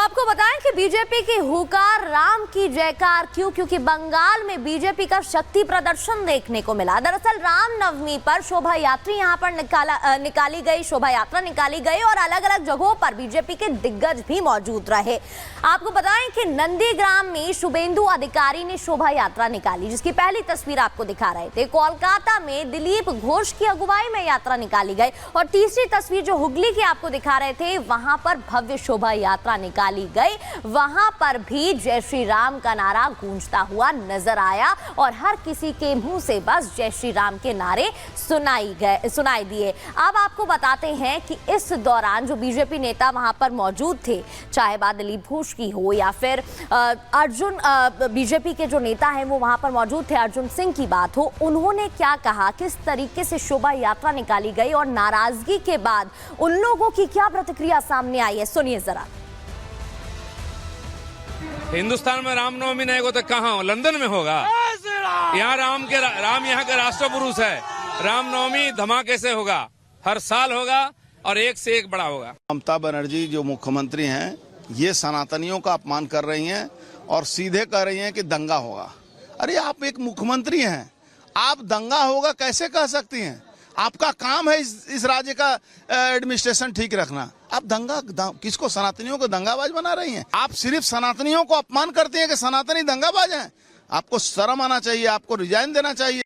आपको बताएं कि बीजेपी की हुकार राम की जयकार क्यों, क्योंकि बंगाल में बीजेपी का शक्ति प्रदर्शन देखने को मिला। दरअसल रामनवमी पर शोभा यात्री यहां पर निकाली गई, शोभा यात्रा निकाली गई और अलग अलग जगहों पर बीजेपी के दिग्गज भी मौजूद रहे। आपको बताएं कि नंदीग्राम में शुभेंदु अधिकारी ने शोभा यात्रा निकाली, जिसकी पहली तस्वीर आपको दिखा रहे थे। कोलकाता में दिलीप घोष की अगुवाई में यात्रा निकाली गई और तीसरी तस्वीर जो हुगली की आपको दिखा रहे थे, वहां पर भव्य शोभा यात्रा निकाली गई। वहां पर भी जय श्री राम का नारा गूंजता हुआ नजर आया और हर किसी के मुंह से बस जय श्री राम के नारे सुनाई दिए। अब आपको बताते हैं कि इस दौरान जो बीजेपी नेता वहां पर मौजूद थे, चाहे बात दिलीप घोष की हो या फिर अर्जुन, बीजेपी के जो नेता हैं वो वहां पर मौजूद थे, अर्जुन सिंह की बात हो, उन्होंने क्या कहा, किस तरीके से शोभा यात्रा निकाली गई और नाराजगी के बाद उन लोगों की क्या प्रतिक्रिया सामने आई है, सुनिए जरा। हिंदुस्तान में रामनवमी नहीं होगा तो कहाँ हो? लंदन में होगा। यहाँ राम यहाँ के राष्ट्र पुरुष है। रामनवमी धमाके से होगा, हर साल होगा और एक से एक बड़ा होगा। ममता बनर्जी जो मुख्यमंत्री हैं, ये सनातनियों का अपमान कर रही हैं और सीधे कह रही हैं कि दंगा होगा। अरे आप एक मुख्यमंत्री हैं, आप दंगा होगा कैसे कह सकती हैं? आपका काम है इस राज्य का एडमिनिस्ट्रेशन ठीक रखना। आप किसको, सनातनियों को दंगाबाज बना रही हैं? आप सिर्फ सनातनियों को अपमान करते हैं कि सनातनी दंगाबाज हैं। आपको शर्म आना चाहिए, आपको रिजाइन देना चाहिए।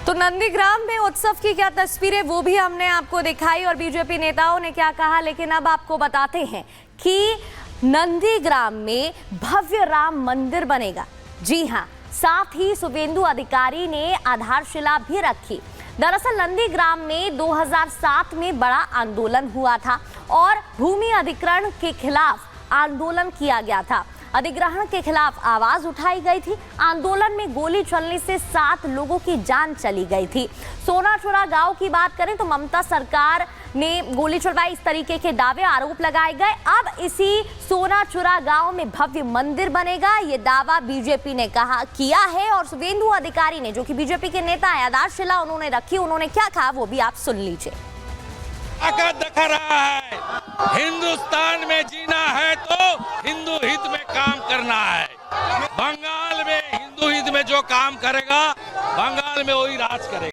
तो नंदीग्राम में उत्सव की क्या तस्वीरें वो भी हमने आपको दिखाई और बीजेपी नेताओं ने क्या कहा, लेकिन अब आपको बताते हैं कि नंदीग्राम में भव्य राम मंदिर बनेगा। जी हाँ, साथ ही शुभेंदु अधिकारी ने आधारशिला भी रखी। दरअसल नंदीग्राम में 2007 में बड़ा आंदोलन हुआ था और भूमि अधिग्रहण के खिलाफ आंदोलन किया गया था। अधिग्रहण के खिलाफ आवाज उठाई गई थी। आंदोलन में गोली चलने से 7 लोगों की जान चली गई थी। सोनाचुरा गांव की बात करें तो ममता सरकार ने गोली चलवाई, इस तरीके के दावे आरोप लगाए गए। अब इसी सोनाचुरा गांव में भव्य मंदिर बनेगा, ये दावा बीजेपी ने किया है और शुभेंदु अधिकारी ने, जो कि बीजेपी के नेता है, आधारशिला उन्होंने रखी। उन्होंने क्या कहा वो भी आप सुन लीजिए। दिखा रहा है, हिंदुस्तान में जीना है तो हिंदू हित में काम करना है। बंगाल में हिंदू हित में जो काम करेगा, बंगाल में वही राज करेगा।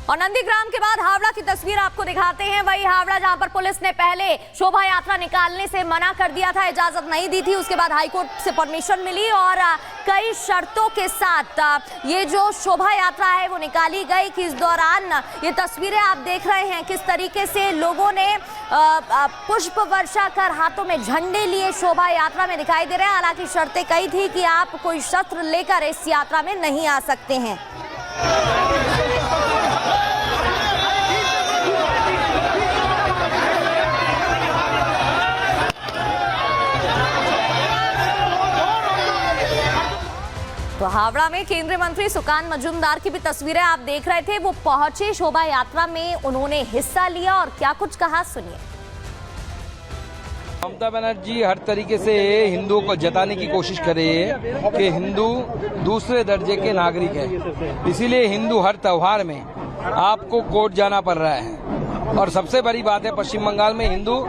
और नंदीग्राम के बाद हावड़ा की तस्वीर आपको दिखाते हैं। वही हावड़ा जहां पर पुलिस ने पहले शोभा यात्रा निकालने से मना कर दिया था, इजाजत नहीं दी थी, उसके बाद हाईकोर्ट से परमिशन मिली और कई शर्तों के साथ ये जो शोभा यात्रा है वो निकाली गई। कि इस दौरान ये तस्वीरें आप देख रहे हैं किस तरीके से लोगों ने पुष्प वर्षा कर हाथों में झंडे लिए शोभा यात्रा में दिखाई दे रहे हैं। हालांकि शर्तें कई थी कि आप कोई शस्त्र लेकर इस यात्रा में नहीं आ सकते हैं। तो हावड़ा में केंद्रीय मंत्री सुकान मजूमदार की भी तस्वीरें आप देख रहे थे। वो पहुंचे शोभा यात्रा में, उन्होंने हिस्सा लिया और क्या कुछ कहा, सुनिए। ममता बनर्जी हर तरीके से हिंदुओं को जताने की कोशिश कर रही है कि हिंदू दूसरे दर्जे के नागरिक है, इसीलिए हिंदू हर त्योहार में आपको कोर्ट जाना पड़ रहा है। और सबसे बड़ी बात है, पश्चिम बंगाल में हिंदू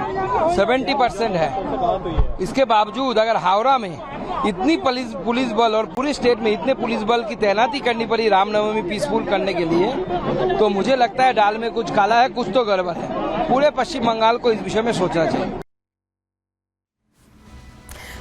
70% है। इसके बावजूद अगर हावड़ा में इतनी पुलिस बल और पूरे स्टेट में इतने पुलिस बल की तैनाती करनी पड़ी रामनवमी पीसफुल करने के लिए, तो मुझे लगता है दाल में कुछ काला है, कुछ तो गड़बड़ है। पूरे पश्चिम बंगाल को इस विषय में सोचना चाहिए।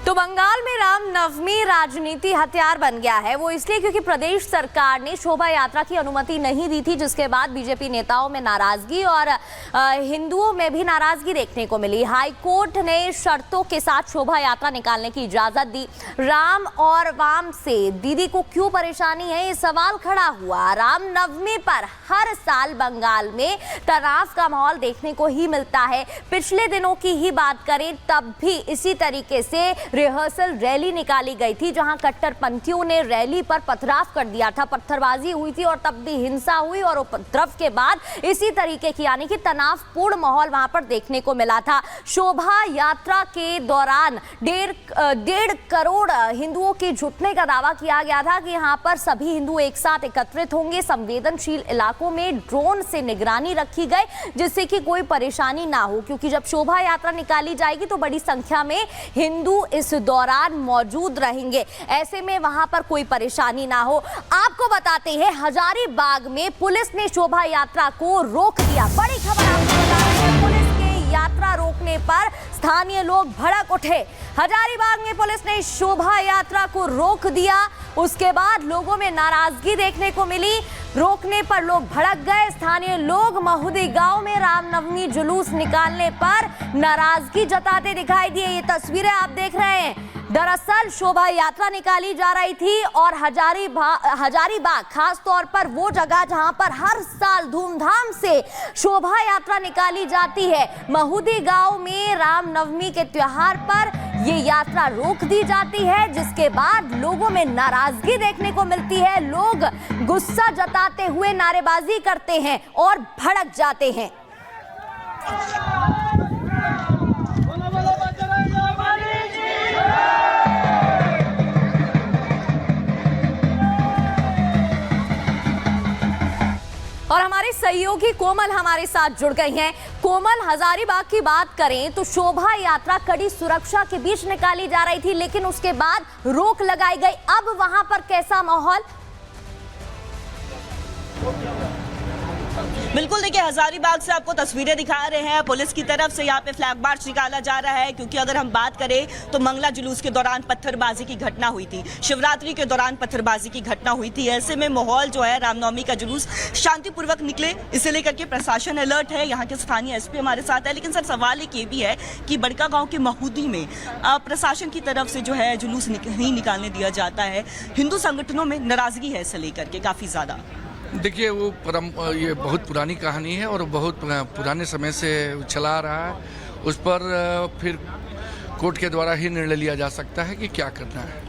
तो बंगाल में रामनवमी राजनीति हथियार बन गया है। वो इसलिए क्योंकि प्रदेश सरकार ने शोभा यात्रा की अनुमति नहीं दी थी, जिसके बाद बीजेपी नेताओं में नाराजगी और हिंदुओं में भी नाराजगी देखने को मिली। हाईकोर्ट ने शर्तों के साथ शोभा यात्रा निकालने की इजाजत दी। राम और वाम से दीदी को क्यों परेशानी है, ये सवाल खड़ा हुआ। रामनवमी पर हर साल बंगाल में तनाव का माहौल देखने को ही मिलता है। पिछले दिनों की ही बात करें तब भी इसी तरीके से रिहर्सल रैली निकाली गई थी, जहां कट्टरपंथियों ने रैली पर पथराव कर दिया था, पत्थरबाजी हुई थी और तब भी हिंसा हुई और उपद्रव के बाद इसी तरीके की यानी कि तनावपूर्ण माहौल वहां पर देखने को मिला था। शोभा यात्रा के दौरान 1.5 करोड़ हिंदुओं के जुटने का दावा किया गया था कि यहां पर सभी हिंदू एक साथ एकत्रित होंगे। संवेदनशील इलाकों में ड्रोन से निगरानी रखी गई जिससे कि कोई परेशानी ना हो, क्योंकि जब शोभा यात्रा निकाली जाएगी तो बड़ी संख्या में हिंदू इस दौरान मौजूद रहेंगे, ऐसे में वहां पर कोई परेशानी ना हो। आपको बताते हैं हजारीबाग में पुलिस ने शोभा यात्रा को रोक दिया। बड़ी खबर आपको बता रहे हैं, पुलिस के यात्रा रोकने पर स्थानीय लोग भड़क उठे। हजारीबाग में पुलिस ने शोभा यात्रा को रोक दिया, उसके बाद लोगों में नाराजगी देखने को मिली। रोकने पर लोग भड़क गए। स्थानीय लोग महुदी गांव में रामनवमी जुलूस निकालने पर नाराजगी जताते दिखाई दिए। ये तस्वीरें आप देख रहे हैं। दरअसल शोभा यात्रा निकाली जा रही थी और हजारीबाग खास तौर पर वो जगह जहां पर हर साल धूमधाम से शोभा यात्रा निकाली जाती है, महुदी गांव में रामनवमी के त्योहार पर ये यात्रा रोक दी जाती है, जिसके बाद लोगों में नाराजगी देखने को मिलती है। लोग गुस्सा जताते हुए नारेबाजी करते हैं और भड़क जाते हैं। और हमारे सहयोगी कोमल हमारे साथ जुड़ गई हैं। कोमल, हजारीबाग की बात करें तो शोभा यात्रा कड़ी सुरक्षा के बीच निकाली जा रही थी, लेकिन उसके बाद रोक लगाई गई। अब वहां पर कैसा माहौल? बिल्कुल, देखिए हजारीबाग से आपको तस्वीरें दिखा रहे हैं। पुलिस की तरफ से यहाँ पे फ्लैग मार्च निकाला जा रहा है, क्योंकि अगर हम बात करें तो मंगला जुलूस के दौरान पत्थरबाजी की घटना हुई थी, शिवरात्रि के दौरान पत्थरबाजी की घटना हुई थी। ऐसे में माहौल जो है रामनवमी का जुलूस शांतिपूर्वक निकले, इसे लेकर के प्रशासन अलर्ट है। यहाँ के स्थानीय एसपी हमारे साथ है। लेकिन सर, सवाल एक ये भी है कि बड़का गाँव के महुदी में प्रशासन की तरफ से जो है जुलूस नहीं निकालने दिया जाता है। हिंदू संगठनों में नाराजगी है इसे लेकर के काफ़ी ज़्यादा। देखिए, वो ये बहुत पुरानी कहानी है और बहुत पुराने समय से चला आ रहा है। उस पर फिर कोर्ट के द्वारा ही निर्णय लिया जा सकता है कि क्या करना है।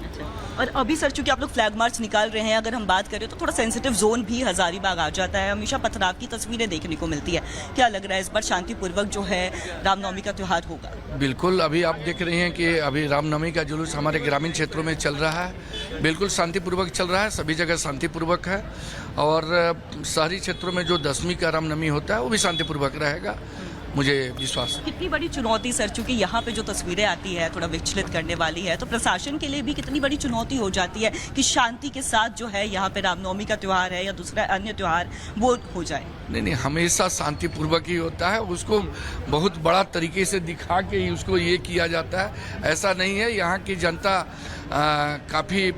और अभी सर, चूंकि आप लोग फ्लैग मार्च निकाल रहे हैं, अगर हम बात करें तो थोड़ा सेंसिटिव जोन भी हजारीबाग आ जाता है। हमेशा पथराव की तस्वीरें देखने को मिलती है। क्या लग रहा है इस बार शांतिपूर्वक जो है रामनवमी का त्यौहार होगा? बिल्कुल, अभी आप देख रहे हैं कि अभी रामनवमी का जुलूस हमारे ग्रामीण क्षेत्रों में चल रहा है, बिल्कुल शांतिपूर्वक चल रहा है। सभी जगह शांतिपूर्वक है और शहरी क्षेत्रों में जो 10वीं का रामनवमी होता है वो भी शांतिपूर्वक रहेगा, मुझे विश्वास है। कितनी बड़ी चुनौती सर, चूंकि यहाँ पे जो तस्वीरें आती है थोड़ा विचलित करने वाली है, तो प्रशासन के लिए भी कितनी बड़ी चुनौती हो जाती है कि शांति के साथ जो है यहाँ पे रामनवमी का त्यौहार है या दूसरा अन्य त्यौहार वो हो जाए? नहीं, हमेशा शांतिपूर्वक ही होता है। उसको बहुत बड़ा तरीके से दिखा के ही उसको ये किया जाता है, ऐसा नहीं है। यहाँ की जनता काफ़ी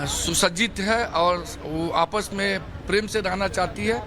सुसज्जित है और वो आपस में प्रेम से रहना चाहती है,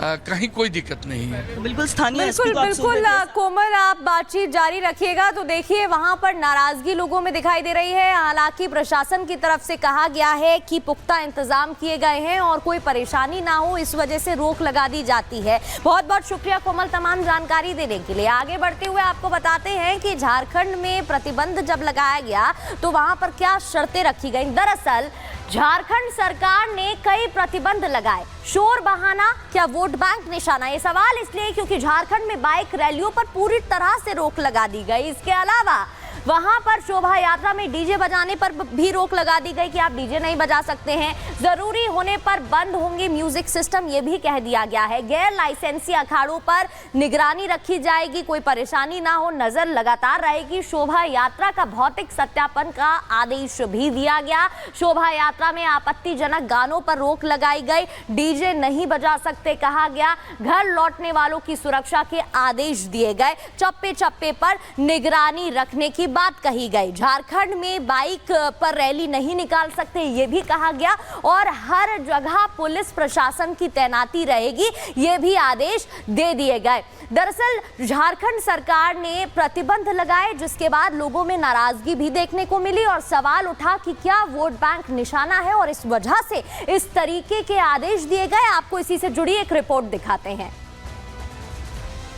कहीं कोई दिक्कत नहीं है। बिल्कुल स्थानीय बिल्कुल कोमल, आप बातचीत जारी रखिएगा। तो देखिए, वहां पर नाराजगी लोगों में दिखाई दे रही है। हालांकि प्रशासन की तरफ से कहा गया है कि पुख्ता इंतजाम किए गए हैं और कोई परेशानी ना हो, इस वजह से रोक लगा दी जाती है। बहुत बहुत शुक्रिया कोमल तमाम जानकारी देने के लिए। आगे बढ़ते हुए आपको बताते हैं कि झारखंड में प्रतिबंध जब लगाया गया तो वहां पर क्या शर्तें रखी गई। दरअसल झारखंड सरकार ने कई प्रतिबंध लगाए। शोर बहाना क्या वोट बैंक निशाना? ये सवाल इसलिए क्योंकि झारखंड में बाइक रैलियों पर पूरी तरह से रोक लगा दी गई। इसके अलावा वहां पर शोभा यात्रा में डीजे बजाने पर भी रोक लगा दी गई कि आप डीजे नहीं बजा सकते हैं। जरूरी होने पर बंद होंगे म्यूजिक सिस्टम, ये भी कह दिया गया है। गैर लाइसेंसी अखाड़ों पर निगरानी रखी जाएगी, कोई परेशानी ना हो, नजर लगातार रहेगी। शोभा यात्रा का भौतिक सत्यापन का आदेश भी दिया गया। शोभा यात्रा में आपत्तिजनक गानों पर रोक लगाई गई, डीजे नहीं बजा सकते कहा गया। घर लौटने वालों की सुरक्षा के आदेश दिए गए, चप्पे चप्पे पर निगरानी रखने की बात कही गई। झारखंड में बाइक पर रैली नहीं निकाल सकते ये भी कहा गया और हर जगह पुलिस प्रशासन की तैनाती रहेगी, ये भी आदेश दे दिए गए। दरअसल झारखंड सरकार ने प्रतिबंध लगाए, जिसके बाद लोगों में नाराजगी भी देखने को मिली और सवाल उठा कि क्या वोट बैंक निशाना है और इस वजह से इस तरीके के आदेश दिए गए। आपको इसी से जुड़ी एक रिपोर्ट दिखाते हैं।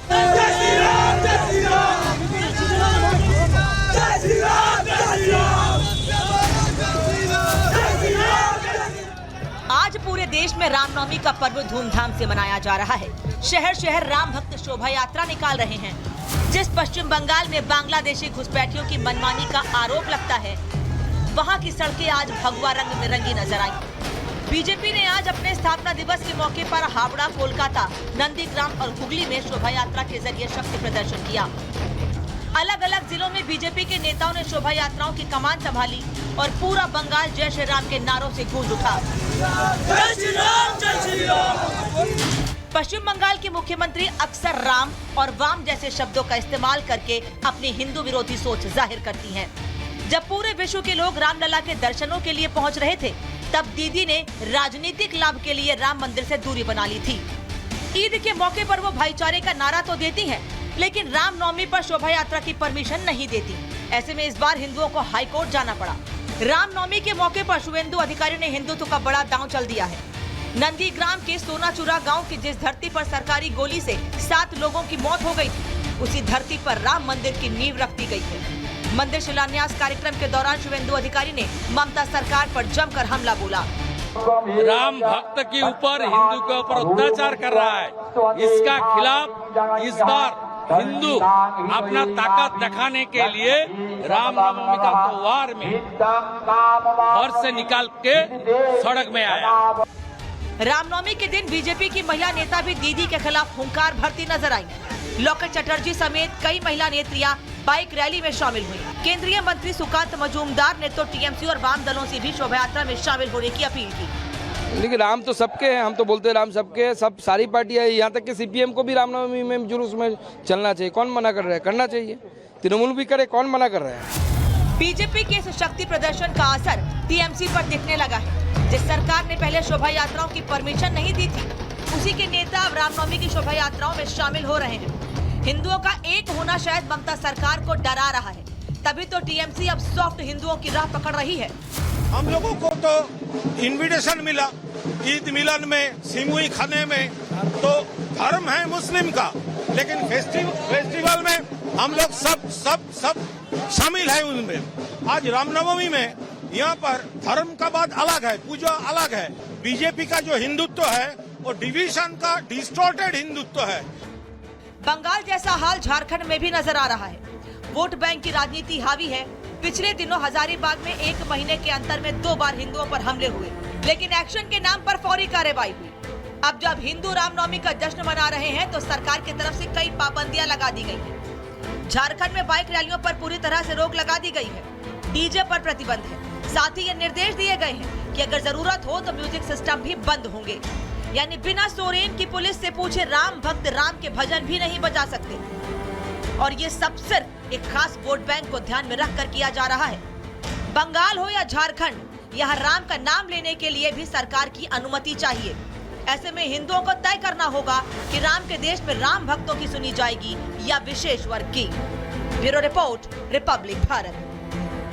जय श्री राम, जय श्री राम, जय श्री राम, जय श्री राम। देश में रामनवमी का पर्व धूमधाम से मनाया जा रहा है। शहर शहर राम भक्त शोभा यात्रा निकाल रहे हैं। जिस पश्चिम बंगाल में बांग्लादेशी घुसपैठियों की मनमानी का आरोप लगता है, वहां की सड़कें आज भगवा रंग में रंगी नजर आई। बीजेपी ने आज अपने स्थापना दिवस के मौके पर हावड़ा, कोलकाता, नंदीग्राम और हुगली में शोभा यात्रा के जरिए शक्ति प्रदर्शन किया। अलग अलग जिलों में बीजेपी के नेताओं ने शोभा यात्राओं की कमान संभाली और पूरा बंगाल जय श्री राम के नारों से गूंज उठा। पश्चिम बंगाल के मुख्यमंत्री अक्सर राम और वाम जैसे शब्दों का इस्तेमाल करके अपनी हिंदू विरोधी सोच जाहिर करती हैं। जब पूरे विश्व के लोग रामलला के दर्शनों के लिए पहुंच रहे थे, तब दीदी ने राजनीतिक लाभ के लिए राम मंदिर से दूरी बना ली थी। ईद के मौके पर वो भाईचारे का नारा तो देती हैं, लेकिन रामनवमी पर शोभा यात्रा की परमिशन नहीं देती। ऐसे में इस बार हिंदुओं को हाईकोर्ट जाना पड़ा। रामनवमी के मौके पर शुभेंदु अधिकारी ने हिंदुत्व का बड़ा दांव चल दिया है। नंदीग्राम के सोनाचूरा गांव की जिस धरती पर सरकारी गोली से 7 लोगों की मौत हो गई थी, उसी धरती पर राम मंदिर की नींव रख दी गई है। मंदिर शिलान्यास कार्यक्रम के दौरान शुभेंदु अधिकारी ने ममता सरकार पर जमकर हमला बोला। राम भक्त के ऊपर, हिंदू के ऊपर अत्याचार कर रहा है। इसका खिलाफ इस बार हिंदू अपना ताकत दिखाने के लिए रामनवमी का त्योहार में घर से निकाल के सड़क में आया। रामनवमी के दिन बीजेपी की महिला नेता भी दीदी के खिलाफ हुंकार भरती नजर आई। लोकेट चटर्जी समेत कई महिला नेत्रियां बाइक रैली में शामिल हुई। केंद्रीय मंत्री सुकांत मजूमदार ने तो टीएमसी और वाम दलों से भी शोभा यात्रा में शामिल होने की अपील की। लेकिन राम तो सबके हैं, हम तो बोलते हैं राम सबके हैं, सब सारी पार्टियां, यहाँ तक कि सीपीएम को भी रामनवमी में जुलूस में चलना चाहिए। कौन मना कर रहा है? करना चाहिए। तृणमूल भी करे, कौन मना कर रहा है? बीजेपी के इस शक्ति प्रदर्शन का असर टीएमसी पर दिखने लगा है। जिस सरकार ने पहले शोभा यात्राओं की परमिशन नहीं दी थी, उसी के नेता अब रामनवमी की शोभा यात्राओं में शामिल हो रहे हैं। हिंदुओं का एक होना शायद ममता सरकार को डरा रहा है, तभी तो टीएमसी अब सॉफ्ट हिंदुओं की राह पकड़ रही है। हम लोगों को तो इनविटेशन मिला ईद मिलन में, सिमुई खाने में, तो धर्म है मुस्लिम का, लेकिन फेस्टिवल में हम लोग सब शामिल है उनमें। आज रामनवमी में यहाँ पर धर्म का बात अलग है, पूजा अलग है। बीजेपी का जो हिंदुत्व है वो डिवीजन का डिस्टॉर्टेड हिंदुत्व है। बंगाल जैसा हाल झारखंड में भी नजर आ रहा है। वोट बैंक की राजनीति हावी है। पिछले दिनों हजारीबाग में 1 महीने के अंतर में 2 बार हिंदुओं पर हमले हुए, लेकिन एक्शन के नाम पर फौरी कार्रवाई हुई। अब जब हिंदू रामनवमी का जश्न मना रहे हैं, तो सरकार की तरफ से कई पाबंदियां लगा दी गई हैं। झारखंड में बाइक रैलियों पर पूरी तरह से रोक लगा दी गई है। डीजे पर प्रतिबंध है। साथ ही ये निर्देश दिए गए हैं कि अगर जरूरत हो तो म्यूजिक सिस्टम भी बंद होंगे, यानी बिना सोरेन की पुलिस से पूछे राम भक्त राम के भजन भी नहीं बजा सकते। और ये सब सिर्फ एक खास वोट बैंक को ध्यान में रखकर किया जा रहा है। बंगाल हो या झारखंड, यहाँ राम का नाम लेने के लिए भी सरकार की अनुमति चाहिए। ऐसे में हिंदुओं को तय करना होगा कि राम के देश में राम भक्तों की सुनी जाएगी या विशेष वर्ग की। Bureau report, Republic Bharat.